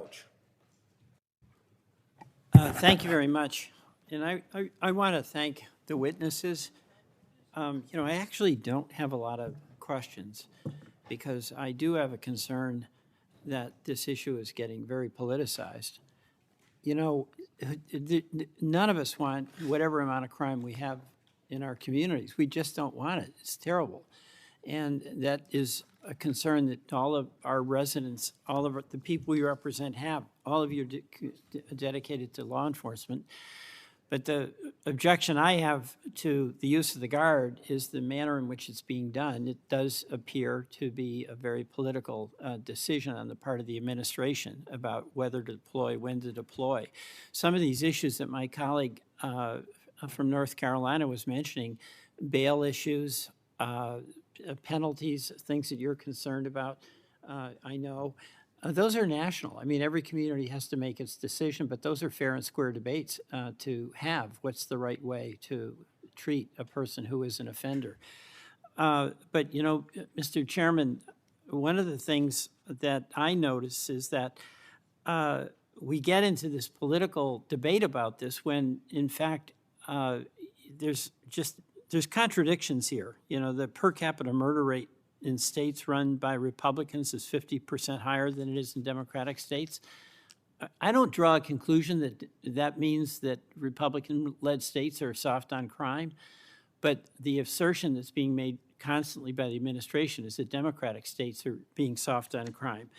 Welch. Thank you very much. And I want to thank the witnesses. I actually don't have a lot of questions because I do have a concern that this issue is getting very politicized. None of us want whatever amount of crime we have in our communities. We just don't want it. It's terrible. And that is a concern that all of our residents, all of the people we represent have. All of you are dedicated to law enforcement. But the objection I have to the use of the Guard is the manner in which it's being done. It does appear to be a very political decision on the part of the administration about whether to deploy, when to deploy. Some of these issues that my colleague from North Carolina was mentioning, bail issues, penalties, things that you're concerned about, I know. Those are national. I mean, every community has to make its decision, but those are fair and square debates to have. What's the right way to treat a person who is an offender? But, Mr. Chairman, one of the things that I notice is that we get into this political debate about this when, in fact, there's contradictions here. The per capita murder rate in states run by Republicans is 50% higher than it is in Democratic states. I don't draw a conclusion that that means that Republican-led states are soft on crime, but the assertion that's being made constantly by the administration is that Democratic states are being soft on crime.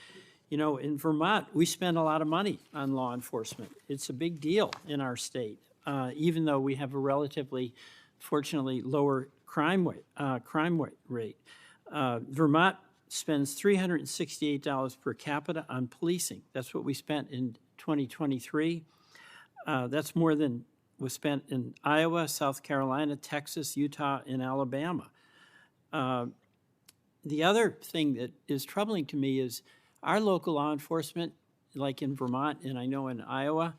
In Vermont, we spend a lot of money on law enforcement. It's a big deal in our state, even though we have a relatively, fortunately, lower crime rate. Vermont spends $368 per capita on policing. That's what we spent in 2023. That's more than was spent in Iowa, South Carolina, Texas, Utah, and Alabama. The other thing that is troubling to me is our local law enforcement, like in Vermont and I know in Iowa,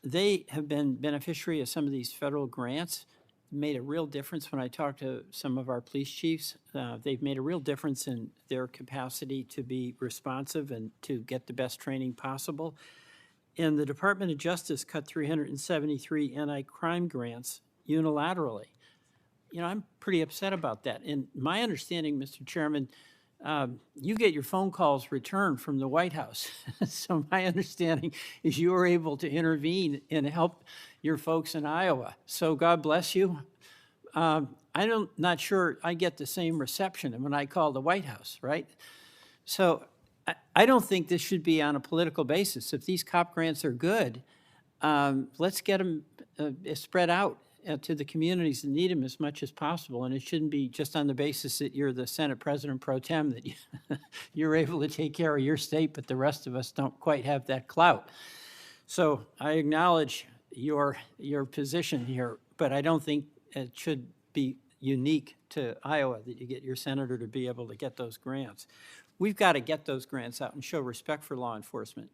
they have been beneficiary of some of these federal grants. Made a real difference when I talked to some of our police chiefs. They've made a real difference in their capacity to be responsive and to get the best training possible. And the Department of Justice cut 373 anti-crime grants unilaterally. I'm pretty upset about that. And my understanding, Mr. Chairman, you get your phone calls returned from the White House. So my understanding is you were able to intervene and help your folks in Iowa. So God bless you. I'm not sure I get the same reception when I call the White House, right? So I don't think this should be on a political basis. If these COP grants are good, let's get them spread out to the communities that need them as much as possible. And it shouldn't be just on the basis that you're the Senate President pro tem that you're able to take care of your state, but the rest of us don't quite have that clout. So I acknowledge your position here, but I don't think it should be unique to Iowa that you get your senator to be able to get those grants. We've got to get those grants out and show respect for law enforcement.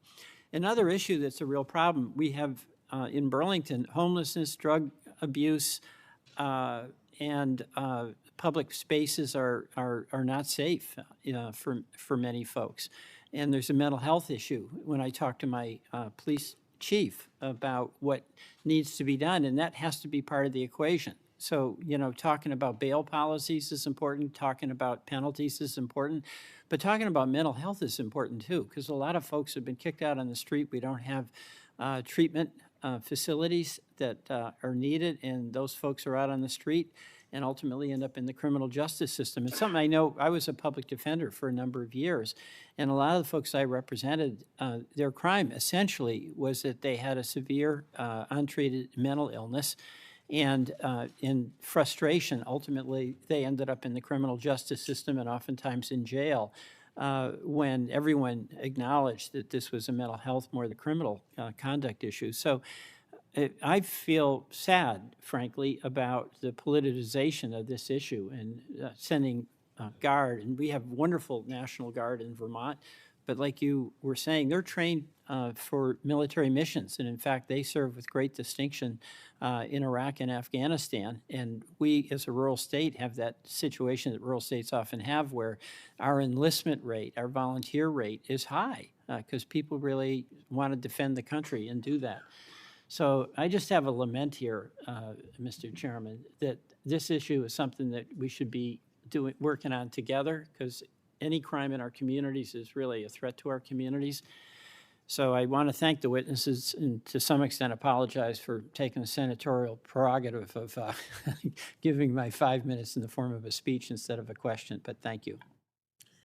Another issue that's a real problem, we have in Burlington, homelessness, drug abuse, and public spaces are not safe for many folks. And there's a mental health issue when I talk to my police chief about what needs to be done, and that has to be part of the equation. So, talking about bail policies is important, talking about penalties is important, but talking about mental health is important too, because a lot of folks have been kicked out on the street. We don't have treatment facilities that are needed, and those folks are out on the street and ultimately end up in the criminal justice system. It's something I know. I was a public defender for a number of years, and a lot of the folks I represented, their crime essentially was that they had a severe untreated mental illness, and in frustration, ultimately, they ended up in the criminal justice system and oftentimes in jail when everyone acknowledged that this was a mental health, more the criminal conduct issue. So I feel sad, frankly, about the politicization of this issue and sending Guard. And we have wonderful National Guard in Vermont, but like you were saying, they're trained for military missions. And in fact, they serve with great distinction in Iraq and Afghanistan. And we, as a rural state, have that situation that rural states often have where our enlistment rate, our volunteer rate is high. because people really want to defend the country and do that. So I just have a lament here, Mr. Chairman, that this issue is something that we should be working on together, because any crime in our communities is really a threat to our communities. So I want to thank the witnesses and to some extent apologize for taking the senatorial prerogative of giving my 5 minutes in the form of a speech instead of a question, but thank you.